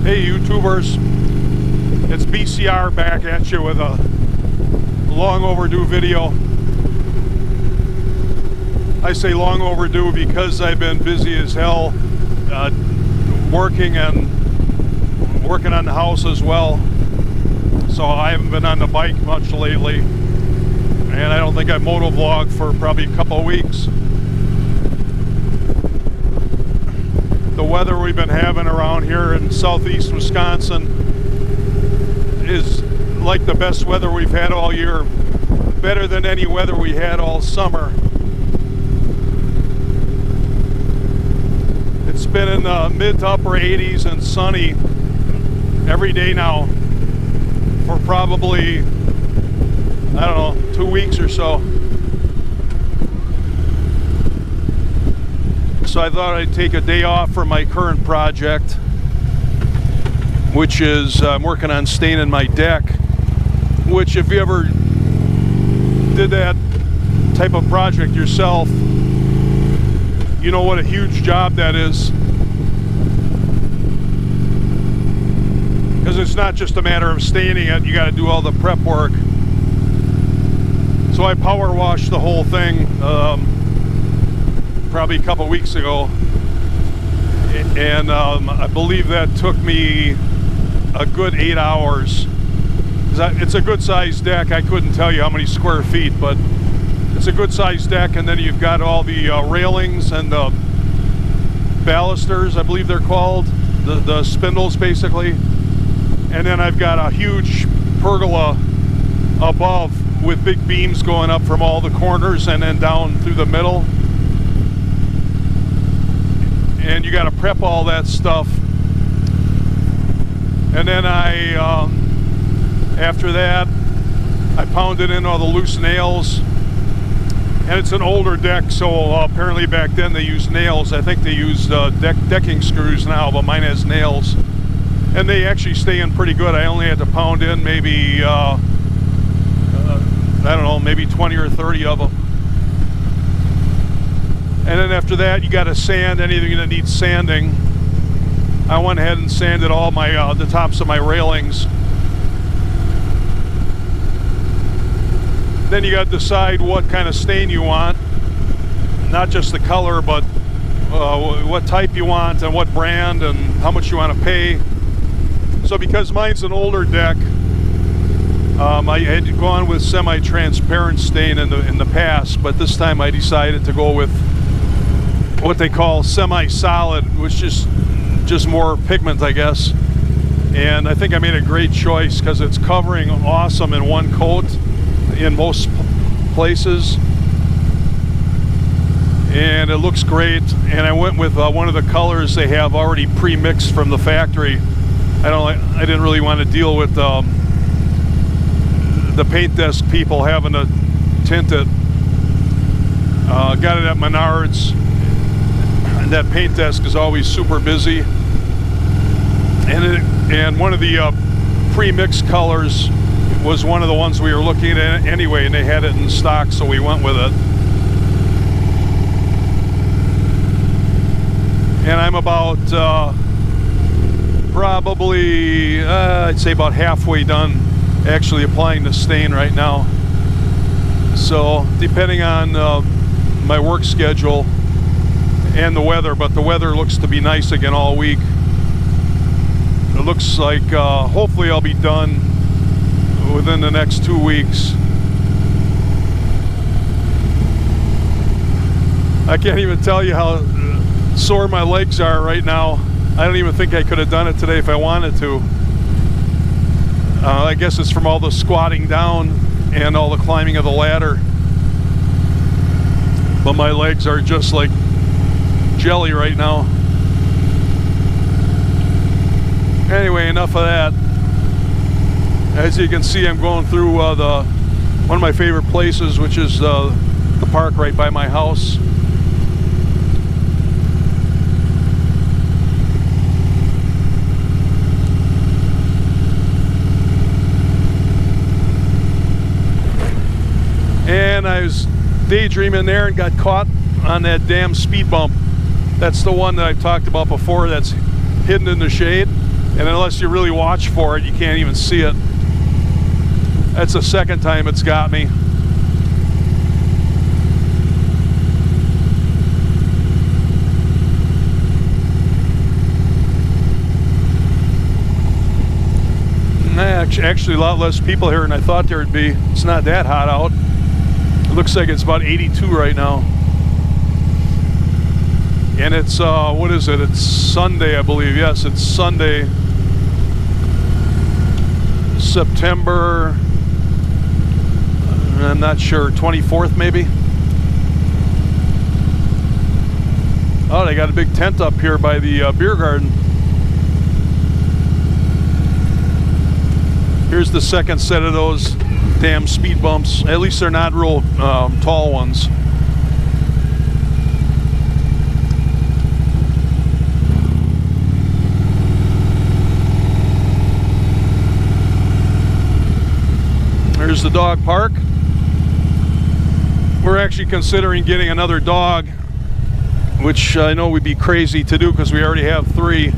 Hey YouTubers, it's BCR back at you with a long overdue video. I say long overdue because I've been busy as hell working on the house as well. So I haven't been on the bike much lately, and I don't think I've motovlogged for probably a couple of weeks. The weather we've been having around here in southeast Wisconsin is like the best weather we've had all year, better than any weather we had all summer. It's been in the mid to upper 80s and sunny every day now for probably, I don't know, 2 weeks or so. So I thought I'd take a day off from my current project, which is I'm working on staining my deck, which if you ever did that type of project yourself, you know what a huge job that is. Because it's not just a matter of staining it, you got to do all the prep work. So I power washed the whole thing probably a couple weeks ago, and I believe that took me a good 8 hours. It's a good sized deck. I couldn't tell you how many square feet, but it's a good sized deck, and then you've got all the railings and the balusters, I believe they're called, the spindles basically, and then I've got a huge pergola above with big beams going up from all the corners and then down through the middle. And you got to prep all that stuff, and then after that I pounded in all the loose nails. And it's an older deck, so apparently back then they used nails. I think they used decking screws now, but mine has nails, and they actually stay in pretty good. I only had to pound in maybe I don't know, maybe 20 or 30 of them. And then after that, you got to sand anything that needs sanding. I went ahead and sanded all my the tops of my railings. Then you got to decide what kind of stain you want, not just the color, but what type you want and what brand and how much you want to pay. So because mine's an older deck, I had gone with semi-transparent stain in the past, but this time I decided to go with what they call semi-solid, which is just more pigment, I guess. And I think I made a great choice because it's covering awesome in one coat in most places, and it looks great. And I went with one of the colors they have already pre-mixed from the factory. I didn't really want to deal with the paint desk people having to tint it. Got it at Menards, and that paint desk is always super busy. And one of the pre-mixed colors was one of the ones we were looking at anyway, and they had it in stock, so we went with it. And I'm about probably I'd say about halfway done actually applying the stain right now. So depending on my work schedule and the weather, but the weather looks to be nice again all week. It looks like hopefully I'll be done within the next 2 weeks. I can't even tell you how sore my legs are right now. I don't even think I could have done it today if I wanted to. I guess it's from all the squatting down and all the climbing of the ladder. But my legs are just like jelly right now. Anyway, enough of that. As you can see, I'm going through one of my favorite places, which is the park right by my house. And I was daydreaming there and got caught on that damn speed bump. That's the one that I've talked about before that's hidden in the shade. And unless you really watch for it, you can't even see it. That's the second time it's got me. Actually, a lot less people here than I thought there would be. It's not that hot out. It looks like it's about 82 right now. And it's, what is it? It's Sunday, I believe. Yes, it's Sunday, September, I'm not sure, 24th maybe? Oh, they got a big tent up here by the beer garden. Here's the second set of those damn speed bumps. At least they're not real tall ones. There's the dog park. We're actually considering getting another dog, which I know would be crazy to do because we already have 3.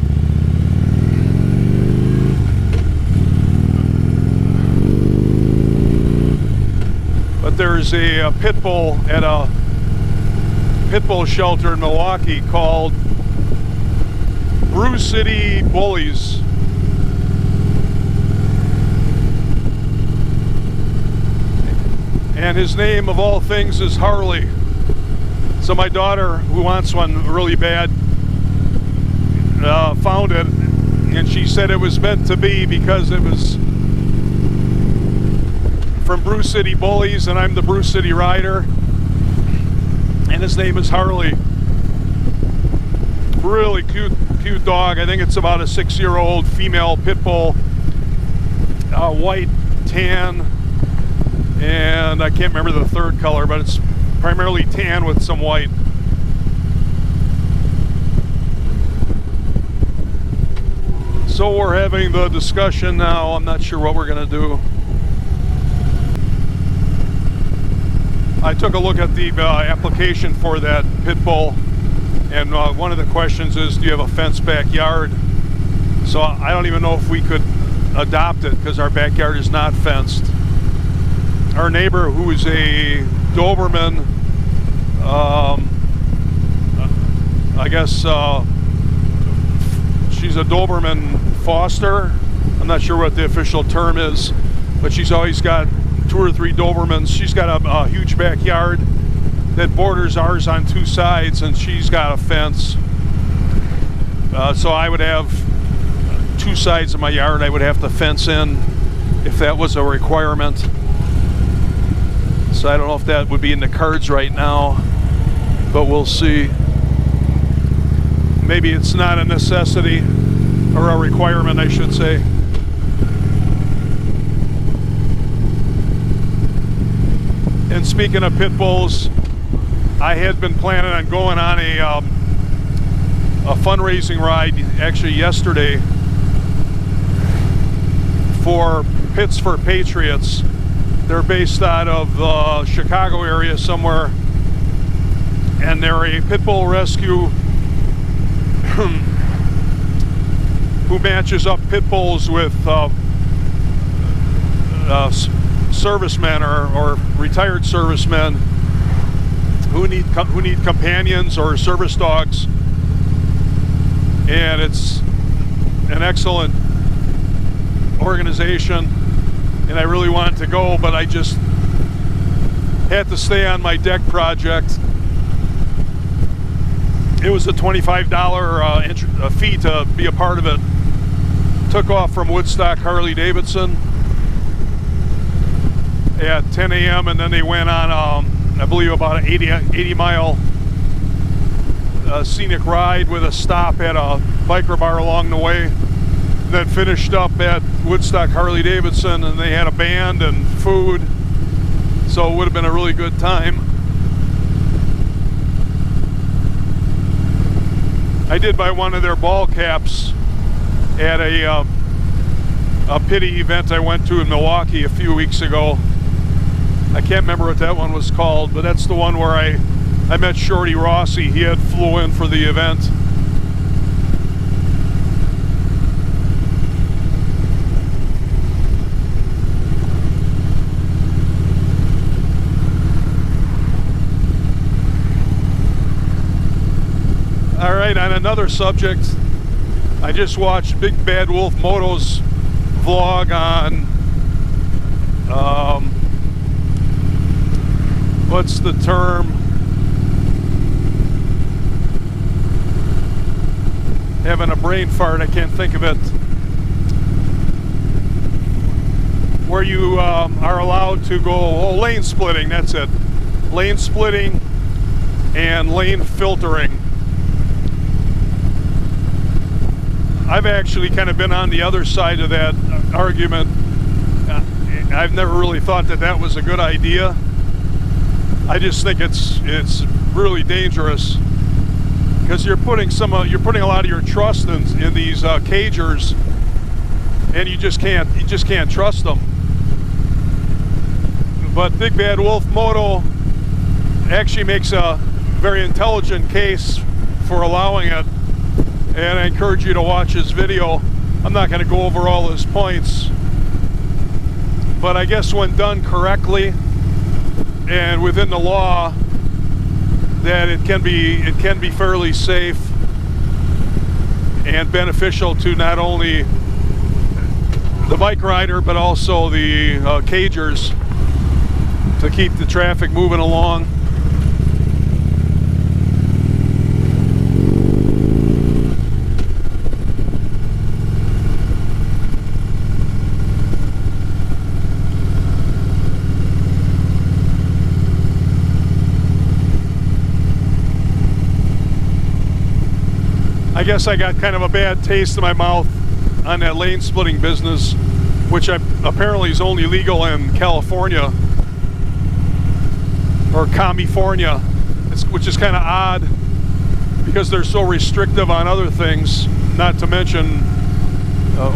But there's a pit bull at a pit bull shelter in Milwaukee called Brew City Bullies. And his name of all things is Harley. So my daughter, who wants one really bad, found it, and she said it was meant to be because it was from Brew City Bullies, and I'm the Brew City rider, and his name is Harley. Really cute dog. I think it's about a 6-year-old female pit bull, white, tan, and I can't remember the third color, but it's primarily tan with some white. So we're having the discussion now. I'm not sure what we're gonna do. I took a look at the application for that pit bull, and one of the questions is, do you have a fenced backyard? So I don't even know if we could adopt it because our backyard is not fenced. Our neighbor, who is a Doberman, I guess she's a Doberman foster. I'm not sure what the official term is, but she's always got 2 or 3 Dobermans. She's got a huge backyard that borders ours on 2 sides, and she's got a fence. So I would have 2 sides of my yard I would have to fence in if that was a requirement. So I don't know if that would be in the cards right now, but we'll see. Maybe it's not a necessity, or a requirement, I should say. And speaking of pit bulls, I had been planning on going on a fundraising ride actually yesterday for Pits for Patriots. They're based out of the Chicago area somewhere, and they're a pit bull rescue who matches up pit bulls with servicemen or retired servicemen who need companions or service dogs. And it's an excellent organization, and I really wanted to go, but I just had to stay on my deck project. It was a $25 fee to be a part of it. Took off from Woodstock, Harley Davidson at 10 a.m. and then they went on, I believe, about an 80-mile scenic ride with a stop at a biker bar along the way. Then finished up at Woodstock Harley Davidson, and they had a band and food, so it would have been a really good time. I did buy one of their ball caps at a pity event I went to in Milwaukee a few weeks ago. I can't remember what that one was called, but that's the one where I met Shorty Rossi. He had flew in for the event. on another subject, I just watched BigBadWolfMoto's vlog on what's the term? Having a brain fart, I can't think of it. Where you are allowed to go, lane splitting, that's it. Lane splitting and lane filtering. I've actually kind of been on the other side of that argument. I've never really thought that that was a good idea. I just think it's really dangerous because you're putting a lot of your trust in these cagers, and you just can't trust them. But BigBadWolfMoto actually makes a very intelligent case for allowing it, and I encourage you to watch his video. I'm not going to go over all his points, but I guess when done correctly and within the law, that it can be fairly safe and beneficial to not only the bike rider but also the cagers to keep the traffic moving along. I guess I got kind of a bad taste in my mouth on that lane splitting business, which apparently is only legal in California or California, which is kind of odd because they're so restrictive on other things, not to mention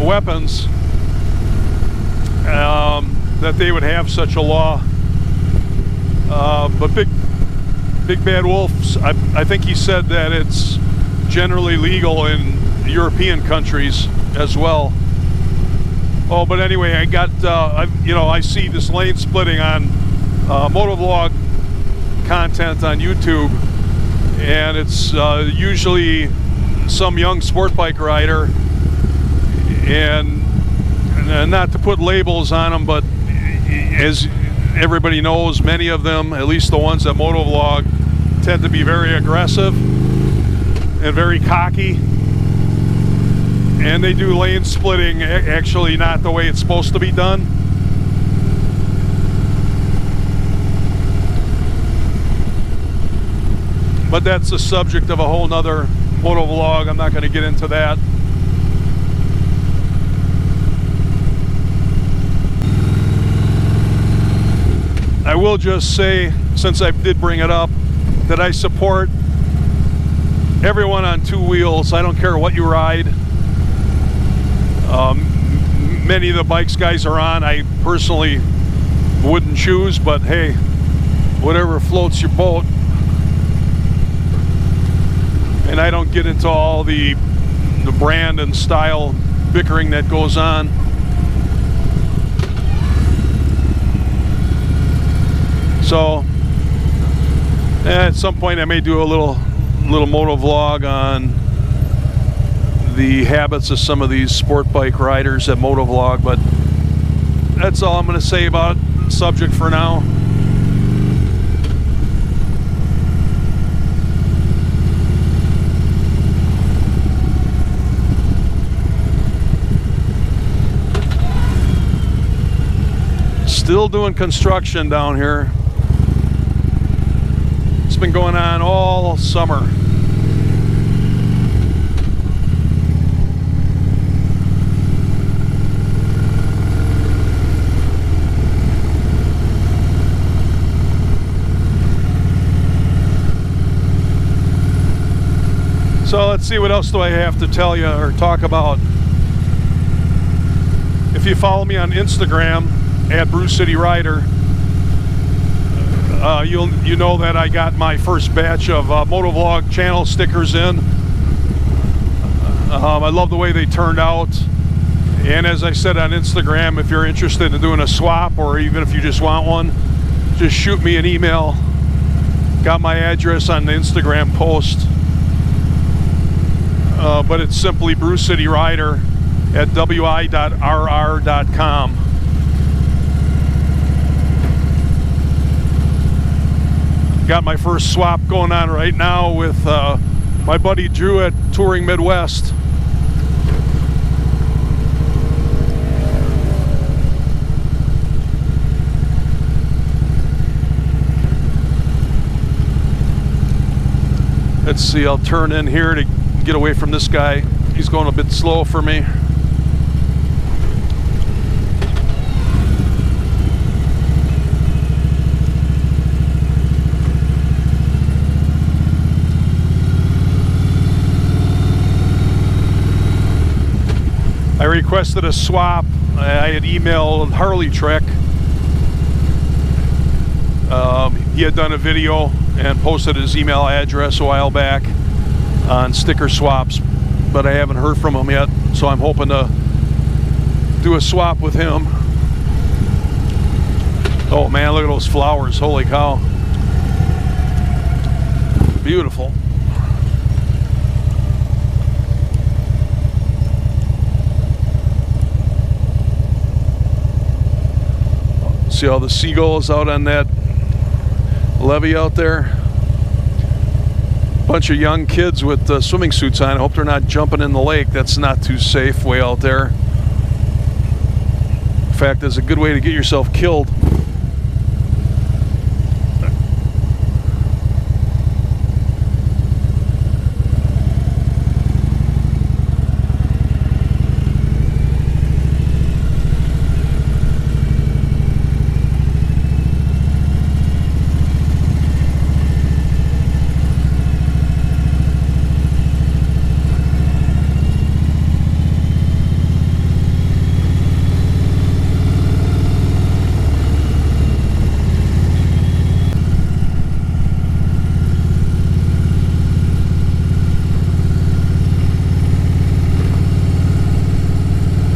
weapons, that they would have such a law. But Big Bad Wolf, I think he said that it's generally legal in European countries as well. Oh, but anyway, I see this lane splitting on Motovlog content on YouTube, and it's usually some young sport bike rider, and not to put labels on them, but as everybody knows, many of them, at least the ones that Motovlog, tend to be very aggressive and very cocky, and they do lane splitting actually not the way it's supposed to be done. But that's the subject of a whole nother Motovlog. I'm not going to get into that. I will just say, since I did bring it up, that I support everyone on two wheels. I don't care what you ride. Many of the bikes guys are on, I personally wouldn't choose, but hey, whatever floats your boat. And I don't get into all the brand and style bickering that goes on. So at some point I may do a little moto vlog on the habits of some of these sport bike riders at Motovlog, but that's all I'm going to say about the subject for now. Still doing construction down here. It's been going on all summer. So let's see, what else do I have to tell you or talk about? If you follow me on Instagram at Brew City Rider, you know that I got my first batch of Motovlog channel stickers in. I love the way they turned out, and as I said on Instagram, if you're interested in doing a swap, or even if you just want one, just shoot me an email. Got my address on the Instagram post. but it's simply Brew City Rider at wi.rr.com. Got my first swap going on right now with my buddy Drew at Touring Midwest. Let's see, I'll turn in here to get away from this guy. He's going a bit slow for me. I requested a swap. I had emailed Harley Trek. He had done a video and posted his email address a while back on sticker swaps, but I haven't heard from him yet, so I'm hoping to do a swap with him. Oh man, look at those flowers, holy cow. Beautiful. See all the seagulls out on that levee out there? Bunch of young kids with swimming suits on. I hope they're not jumping in the lake. That's not too safe way out there. In fact, it's a good way to get yourself killed.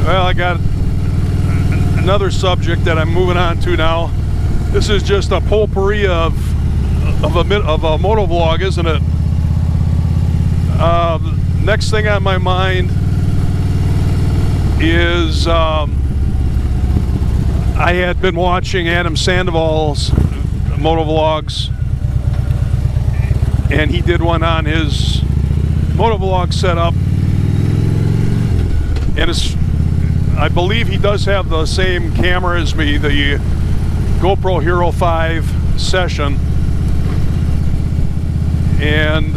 Well, I got another subject that I'm moving on to now. This is just a potpourri of a motovlog, isn't it? Next thing on my mind is I had been watching Adam Sandoval's motovlogs, and he did one on his motovlog setup, and I believe he does have the same camera as me, the GoPro Hero 5 Session, and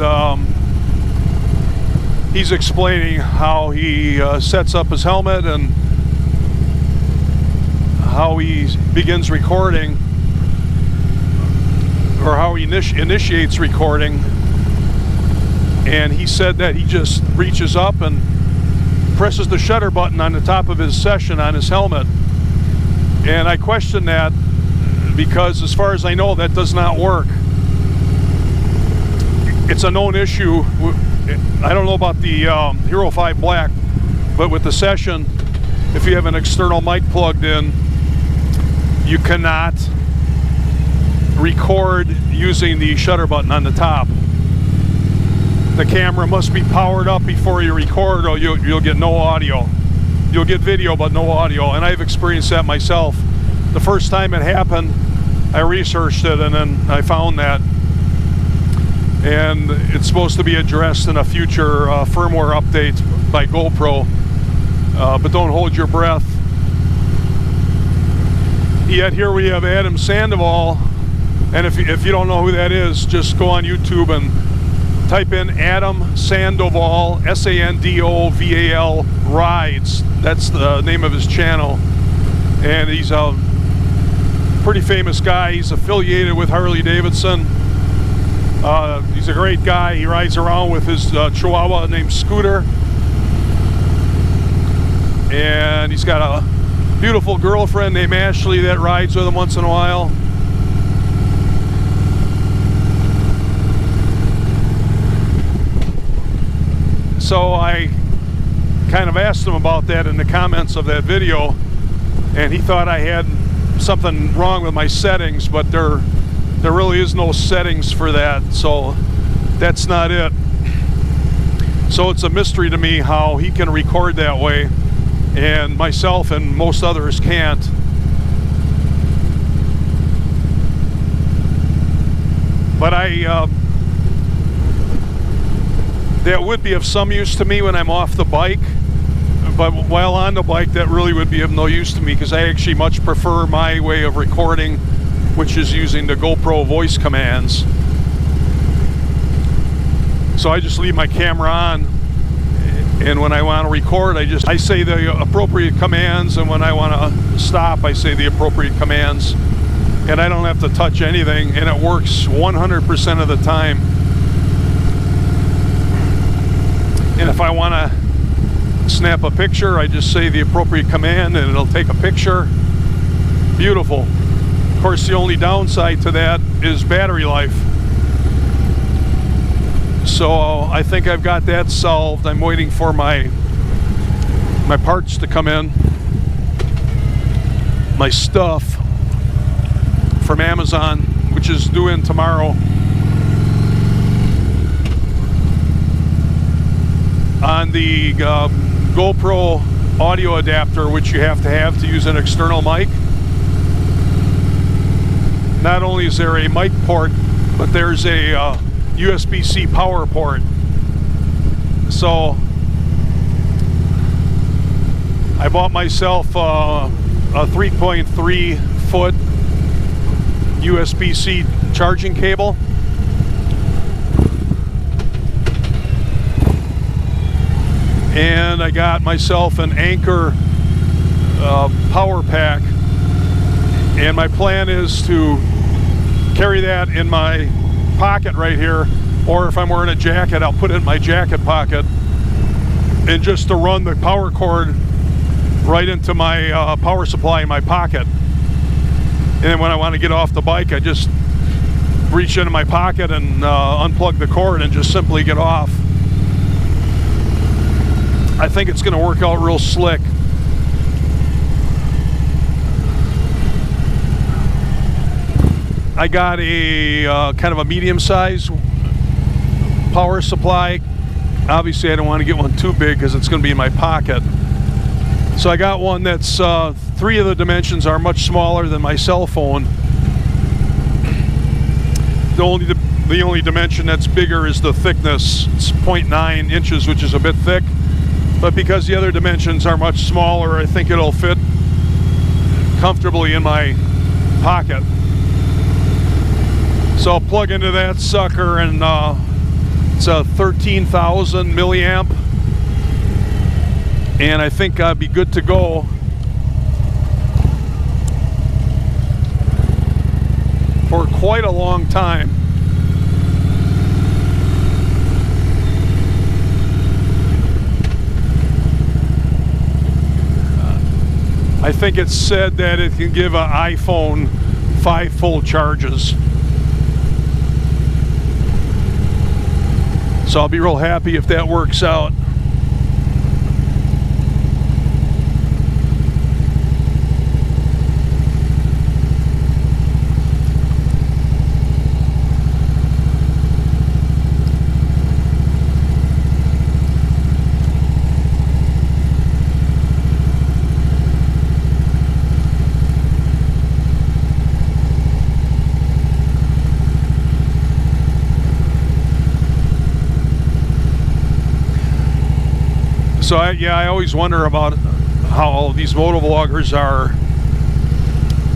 he's explaining how he sets up his helmet and how he begins recording, or how he initiates recording. And he said that he just reaches up and presses the shutter button on the top of his Session on his helmet. And I question that, because as far as I know, that does not work. It's a known issue. I don't know about the Hero 5 Black, but with the Session, if you have an external mic plugged in, you cannot record using the shutter button on the top. The camera must be powered up before you record, or you'll get no audio. You'll get video, but no audio. And I've experienced that myself. The first time it happened, I researched it, and then I found that. And it's supposed to be addressed in a future firmware update by GoPro. But don't hold your breath. Yet here we have Adam Sandoval. And if you don't know who that is, just go on YouTube and type in Adam Sandoval, S-A-N-D-O-V-A-L Rides. That's the name of his channel. And he's a pretty famous guy. He's affiliated with Harley Davidson. He's a great guy. He rides around with his Chihuahua named Scooter. And he's got a beautiful girlfriend named Ashley that rides with him once in a while. So I kind of asked him about that in the comments of that video, and he thought I had something wrong with my settings, but there really is no settings for that, so that's not it. So it's a mystery to me how he can record that way and myself and most others can't. But that would be of some use to me when I'm off the bike. But while on the bike, that really would be of no use to me, because I actually much prefer my way of recording, which is using the GoPro voice commands. So I just leave my camera on, and when I want to record, I say the appropriate commands, and when I want to stop, I say the appropriate commands, and I don't have to touch anything, and it works 100% of the time. And if I want to snap a picture, I just say the appropriate command and it'll take a picture. Beautiful. Of course, the only downside to that is battery life. So I think I've got that solved. I'm waiting for my parts to come in. My stuff from Amazon, which is due in tomorrow. On the GoPro audio adapter, which you have to use an external mic, not only is there a mic port, but there's a USB-C power port. So I bought myself a 3.3 foot USB-C charging cable. And I got myself an Anchor power pack, and my plan is to carry that in my pocket right here, or if I'm wearing a jacket, I'll put it in my jacket pocket, and just to run the power cord right into my power supply in my pocket. And then when I want to get off the bike, I just reach into my pocket and unplug the cord and just simply get off. I think it's going to work out real slick. I got a kind of a medium-sized power supply. Obviously, I don't want to get one too big because it's going to be in my pocket. So I got one that's 3 of the dimensions are much smaller than my cell phone. The only dimension that's bigger is the thickness. It's 0.9 inches, which is a bit thick. But because the other dimensions are much smaller, I think it'll fit comfortably in my pocket. So I'll plug into that sucker, and it's a 13,000 milliamp, and I think I'll be good to go. For quite a long time. I think it's said that it can give an iPhone 5 full charges. So I'll be real happy if that works out. So I always wonder about how these motovloggers are,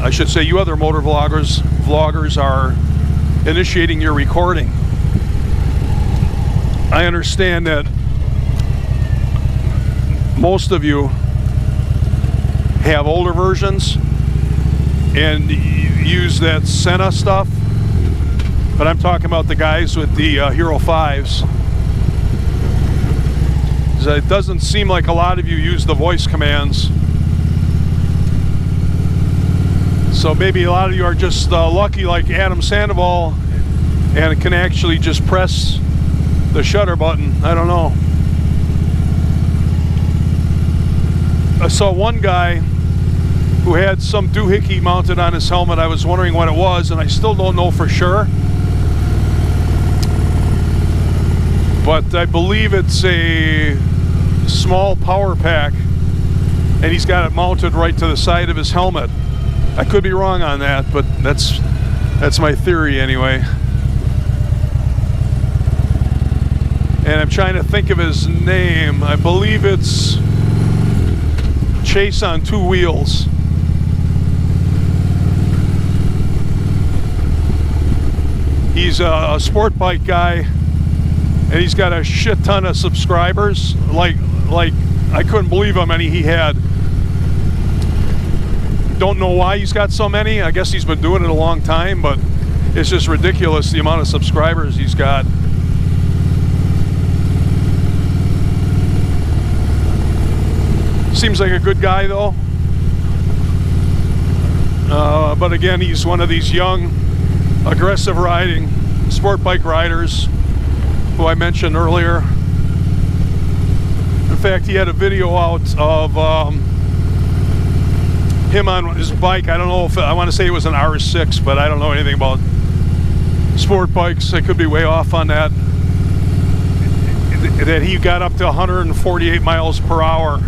I should say you other vloggers are initiating your recording. I understand that most of you have older versions and use that Senna stuff, but I'm talking about the guys with the Hero 5s. It doesn't seem like a lot of you use the voice commands. So maybe a lot of you are just lucky like Adam Sandoval and can actually just press the shutter button. I don't know. I saw one guy who had some doohickey mounted on his helmet. I was wondering what it was, and I still don't know for sure. but I believe it's a small power pack, and he's got it mounted right to the side of his helmet. I could be wrong on that, but that's my theory anyway. And I'm trying to think of his name. I believe it's Chase on Two Wheels. He's a sport bike guy, and he's got a shit ton of subscribers. Like I couldn't believe how many he had. Don't know why he's got so many. I guess he's been doing it a long time, but it's just ridiculous the amount of subscribers he's got. Seems like a good guy though. But again, he's one of these young, aggressive riding sport bike riders who I mentioned earlier. In fact, he had a video out of him on his bike. I don't know if I want to say it was an R6, but I don't know anything about sport bikes. I could be way off on that. That he got up to 148 miles per hour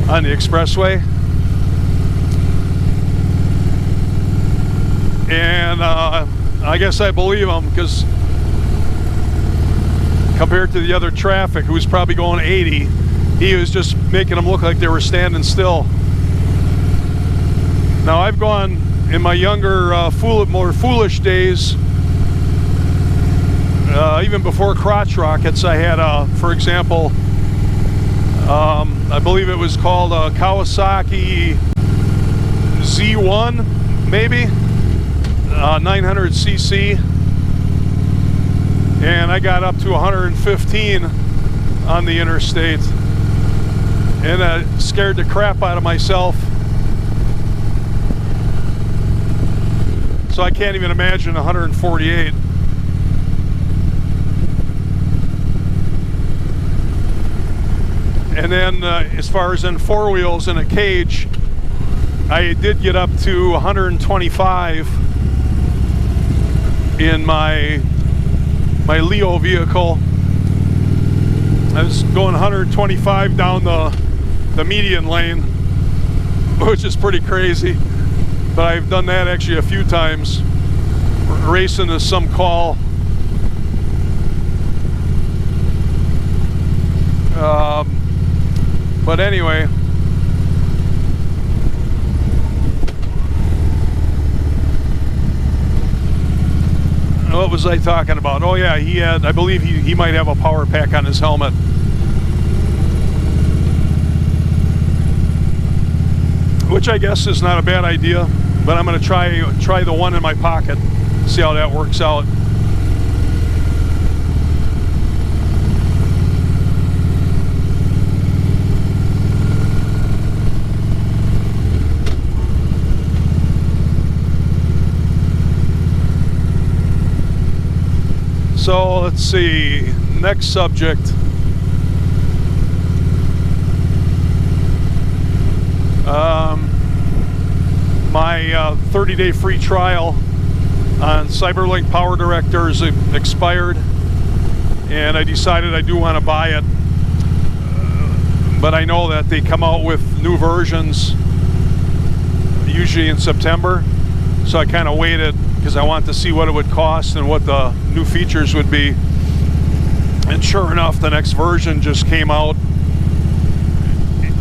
on the expressway. And I guess I believe him, because compared to the other traffic, who was probably going 80, he was just making them look like they were standing still. Now, I've gone in my younger, more foolish days, even before crotch rockets, I had, for example, I believe it was called a Kawasaki Z1, maybe, 900cc, and I got up to 115 on the interstate, and that scared the crap out of myself. So I can't even imagine 148. And then as far as in four wheels in a cage, I did get up to 125 in my Leo vehicle. I was going 125 down the median lane, which is pretty crazy. But I've done that actually a few times, racing to some call. But anyway, what was I talking about? Oh yeah, he had, I believe he might have a power pack on his helmet. Which I guess is not a bad idea, but I'm going to try the one in my pocket, see how that works out. So let's see, next subject. My 30-day free trial on Cyberlink Power Director is expired, and I decided I do want to buy it. But I know that they come out with new versions usually in September, so I kind of waited because I want to see what it would cost and what the new features would be. And sure enough, the next version just came out,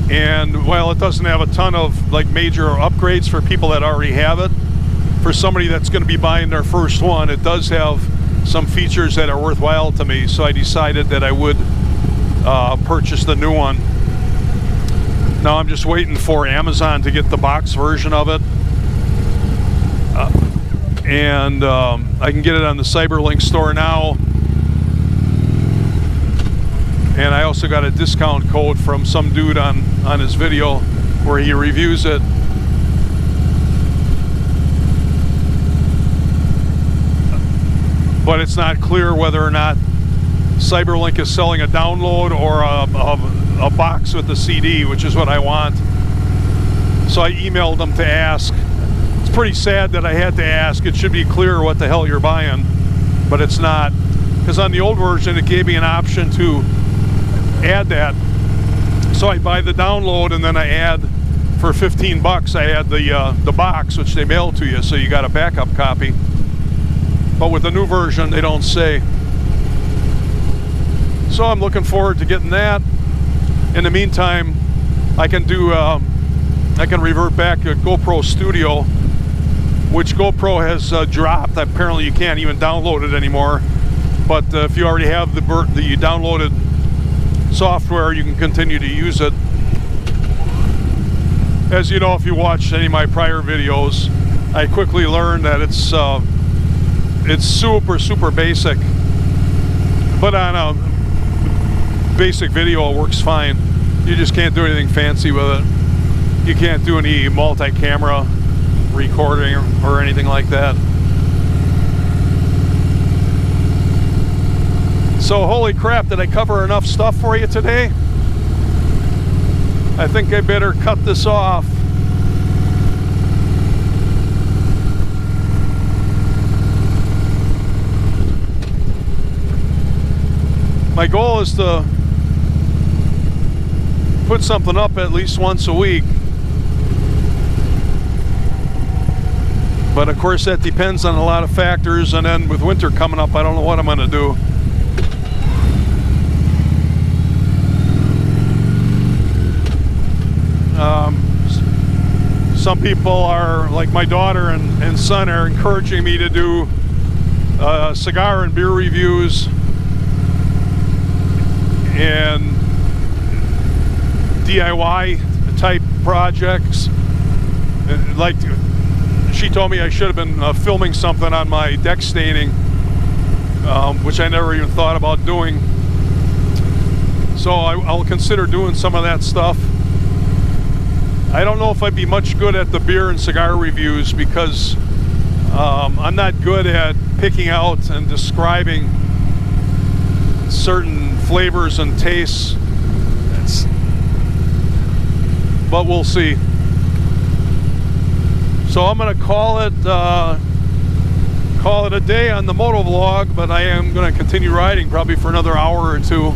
and while it doesn't have a ton of like major upgrades for people that already have it, for somebody that's going to be buying their first one, it does have some features that are worthwhile to me. So I decided that I would purchase the new one. Now I'm just waiting for Amazon to get the box version of it, and I can get it on the Cyberlink store now. And I also got a discount code from some dude on his video where he reviews it. But it's not clear whether or not Cyberlink is selling a download or a box with the CD, which is what I want. So I emailed them to ask. It's pretty sad that I had to ask. It should be clear what the hell you're buying, but it's not. because on the old version it gave me an option to add that. So I buy the download and then I add, for 15 bucks, I add the box, which they mail to you, so you got a backup copy. But with the new version, they don't say. So I'm looking forward to getting that. In the meantime, I can revert back to GoPro Studio, which GoPro has dropped. Apparently you can't even download it anymore. But if you already have the downloaded software, you can continue to use it. As you know, if you watched any of my prior videos, I quickly learned that it's super basic, but on a basic video it works fine. You just can't do anything fancy with it. You can't do any multi-camera recording or anything like that. So holy crap, did I cover enough stuff for you today? I think I better cut this off. My goal is to put something up at least once a week. But of course that depends on a lot of factors, and then with winter coming up, I don't know what I'm going to do. Some people are, like my daughter and son, are encouraging me to do cigar and beer reviews and DIY type projects. Like, she told me I should have been filming something on my deck staining, which I never even thought about doing. So I'll consider doing some of that stuff. I don't know if I'd be much good at the beer and cigar reviews, because I'm not good at picking out and describing certain flavors and tastes. But we'll see. So I'm going to call it a day on the Motovlog, but I am going to continue riding probably for another hour or two.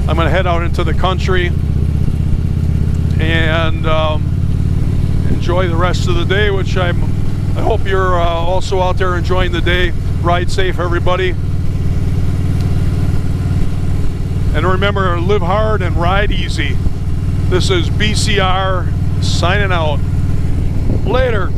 I'm going to head out into the country and enjoy the rest of the day, which I hope you're also out there enjoying the day. Ride safe, everybody. And remember, live hard and ride easy. This is BCR signing out. Later.